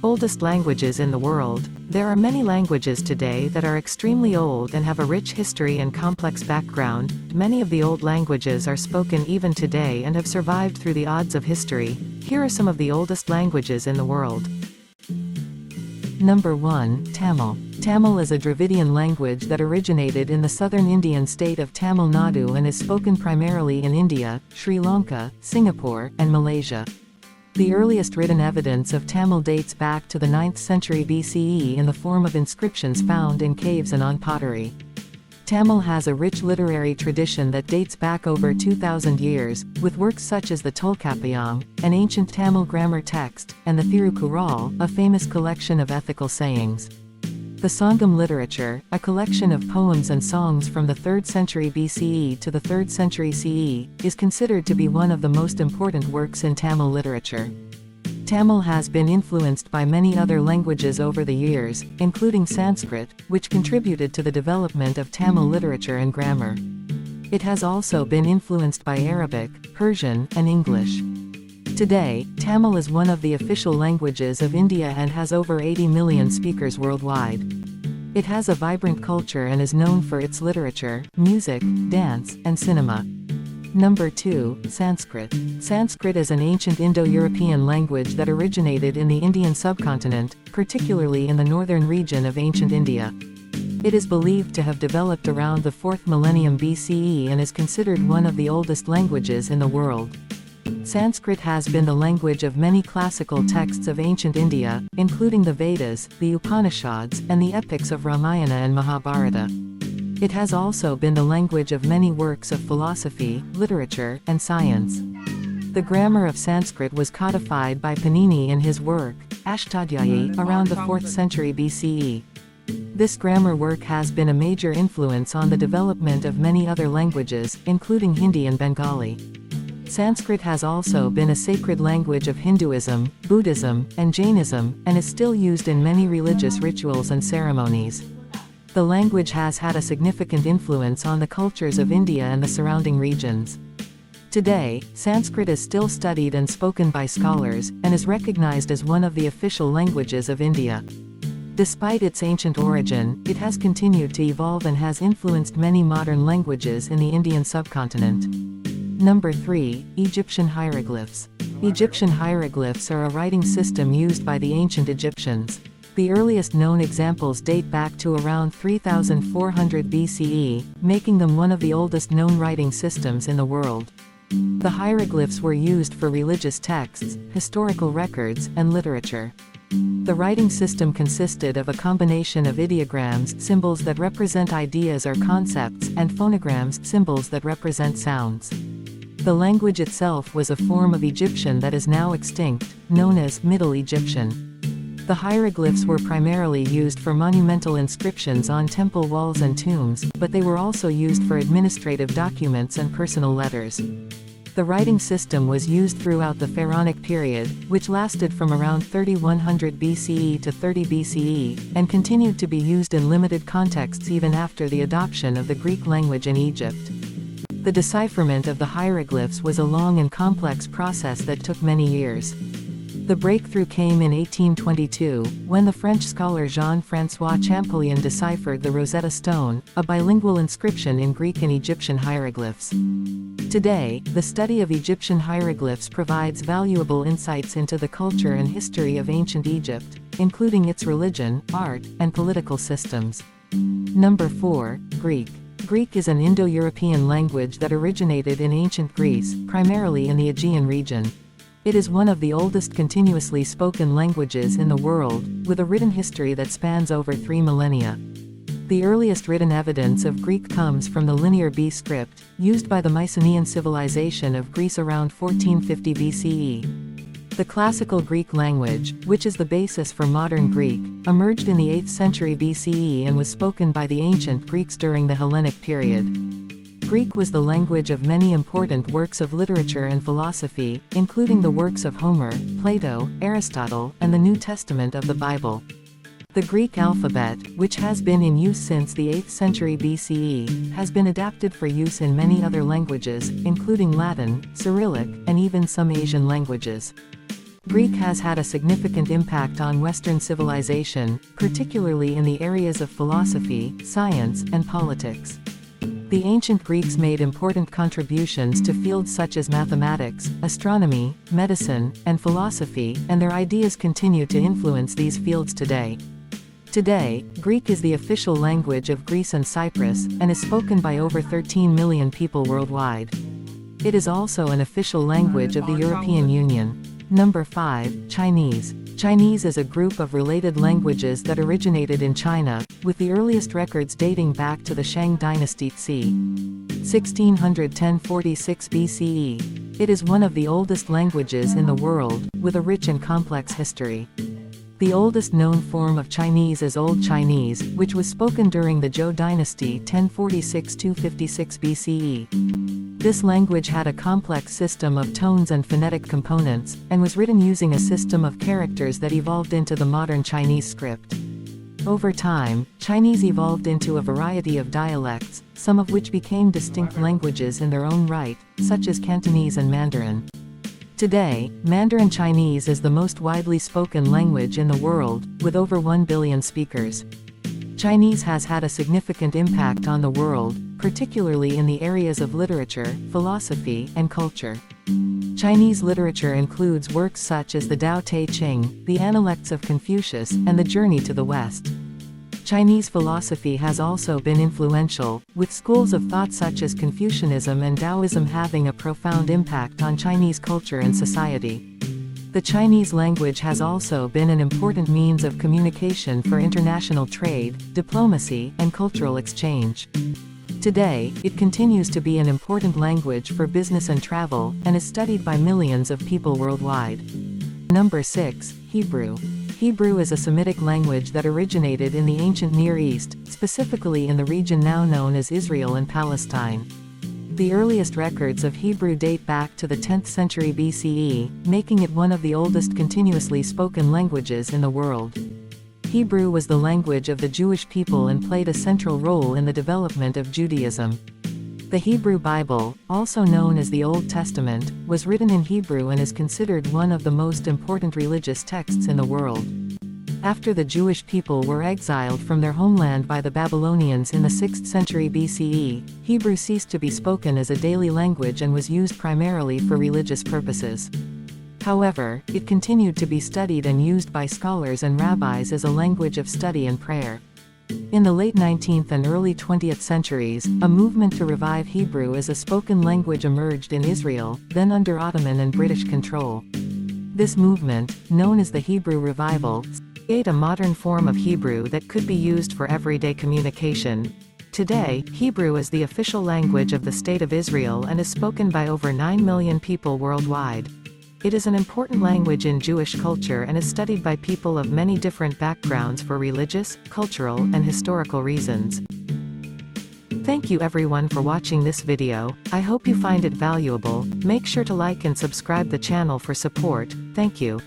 Oldest languages in the world. There are many languages today that are extremely old and have a rich history and complex background. Many of the old languages are spoken even today and have survived through the odds of history. Here are some of the oldest languages in the world. Number 1. Tamil. Tamil is a Dravidian language that originated in the southern Indian state of Tamil Nadu and is spoken primarily in India, Sri Lanka, Singapore, and Malaysia. The earliest written evidence of Tamil dates back to the 9th century BCE in the form of inscriptions found in caves and on pottery. Tamil has a rich literary tradition that dates back over 2,000 years, with works such as the Tolkappiyam, an ancient Tamil grammar text, and the Thirukkural, a famous collection of ethical sayings. The Sangam literature, a collection of poems and songs from the 3rd century BCE to the 3rd century CE, is considered to be one of the most important works in Tamil literature. Tamil has been influenced by many other languages over the years, including Sanskrit, which contributed to the development of Tamil literature and grammar. It has also been influenced by Arabic, Persian, and English. Today, Tamil is one of the official languages of India and has over 80 million speakers worldwide. It has a vibrant culture and is known for its literature, music, dance, and cinema. Number 2. Sanskrit. Sanskrit is an ancient Indo-European language that originated in the Indian subcontinent, particularly in the northern region of ancient India. It is believed to have developed around the 4th millennium BCE and is considered one of the oldest languages in the world. Sanskrit has been the language of many classical texts of ancient India, including the Vedas, the Upanishads, and the epics of Ramayana and Mahabharata. It has also been the language of many works of philosophy, literature, and science. The grammar of Sanskrit was codified by Panini in his work, Ashtadhyayi, around the 4th century BCE. This grammar work has been a major influence on the development of many other languages, including Hindi and Bengali. Sanskrit has also been a sacred language of Hinduism, Buddhism, and Jainism, and is still used in many religious rituals and ceremonies. The language has had a significant influence on the cultures of India and the surrounding regions. Today, Sanskrit is still studied and spoken by scholars, and is recognized as one of the official languages of India. Despite its ancient origin, it has continued to evolve and has influenced many modern languages in the Indian subcontinent. Number 3. Egyptian hieroglyphs. Egyptian hieroglyphs are a writing system used by the ancient Egyptians. The earliest known examples date back to around 3400 BCE, making them one of the oldest known writing systems in the world. The hieroglyphs were used for religious texts, historical records, and literature. The writing system consisted of a combination of ideograms, symbols that represent ideas or concepts, and phonograms, symbols that represent sounds. The language itself was a form of Egyptian that is now extinct, known as Middle Egyptian. The hieroglyphs were primarily used for monumental inscriptions on temple walls and tombs, but they were also used for administrative documents and personal letters. The writing system was used throughout the Pharaonic period, which lasted from around 3100 BCE to 30 BCE, and continued to be used in limited contexts even after the adoption of the Greek language in Egypt. The decipherment of the hieroglyphs was a long and complex process that took many years. The breakthrough came in 1822, when the French scholar Jean-François Champollion deciphered the Rosetta Stone, a bilingual inscription in Greek and Egyptian hieroglyphs. Today, the study of Egyptian hieroglyphs provides valuable insights into the culture and history of ancient Egypt, including its religion, art, and political systems. Number 4. Greek. Greek is an Indo-European language that originated in ancient Greece, primarily in the Aegean region. It is one of the oldest continuously spoken languages in the world, with a written history that spans over 3 millennia. The earliest written evidence of Greek comes from the Linear B script, used by the Mycenaean civilization of Greece around 1450 BCE. The classical Greek language, which is the basis for modern Greek, emerged in the 8th century BCE and was spoken by the ancient Greeks during the Hellenic period. Greek was the language of many important works of literature and philosophy, including the works of Homer, Plato, Aristotle, and the New Testament of the Bible. The Greek alphabet, which has been in use since the 8th century BCE, has been adapted for use in many other languages, including Latin, Cyrillic, and even some Asian languages. Greek has had a significant impact on Western civilization, particularly in the areas of philosophy, science, and politics. The ancient Greeks made important contributions to fields such as mathematics, astronomy, medicine, and philosophy, and their ideas continue to influence these fields today. Today, Greek is the official language of Greece and Cyprus, and is spoken by over 13 million people worldwide. It is also an official language of the European Union. Number 5, Chinese. Chinese is a group of related languages that originated in China, with the earliest records dating back to the Shang dynasty c. 1610–46 BCE. It is one of the oldest languages in the world, with a rich and complex history. The oldest known form of Chinese is Old Chinese, which was spoken during the Zhou dynasty 1046–56 BCE. This language had a complex system of tones and phonetic components, and was written using a system of characters that evolved into the modern Chinese script. Over time, Chinese evolved into a variety of dialects, some of which became distinct languages in their own right, such as Cantonese and Mandarin. Today, Mandarin Chinese is the most widely spoken language in the world, with over 1 billion speakers. Chinese has had a significant impact on the world, particularly in the areas of literature, philosophy, and culture. Chinese literature includes works such as the Tao Te Ching, the Analects of Confucius, and the Journey to the West. Chinese philosophy has also been influential, with schools of thought such as Confucianism and Taoism having a profound impact on Chinese culture and society. The Chinese language has also been an important means of communication for international trade, diplomacy, and cultural exchange. Today, it continues to be an important language for business and travel, and is studied by millions of people worldwide. Number 6, Hebrew. Hebrew is a Semitic language that originated in the ancient Near East, specifically in the region now known as Israel and Palestine. The earliest records of Hebrew date back to the 10th century BCE, making it one of the oldest continuously spoken languages in the world. Hebrew was the language of the Jewish people and played a central role in the development of Judaism. The Hebrew Bible, also known as the Old Testament, was written in Hebrew and is considered one of the most important religious texts in the world. After the Jewish people were exiled from their homeland by the Babylonians in the 6th century BCE, Hebrew ceased to be spoken as a daily language and was used primarily for religious purposes. However, it continued to be studied and used by scholars and rabbis as a language of study and prayer. In the late 19th and early 20th centuries, a movement to revive Hebrew as a spoken language emerged in Israel, then under Ottoman and British control. This movement, known as the Hebrew Revival, created a modern form of Hebrew that could be used for everyday communication. Today, Hebrew is the official language of the State of Israel and is spoken by over 9 million people worldwide. It is an important language in Jewish culture and is studied by people of many different backgrounds for religious, cultural, and historical reasons. Thank you everyone for watching this video. I hope you find it valuable. Make sure to like and subscribe the channel for support. Thank you.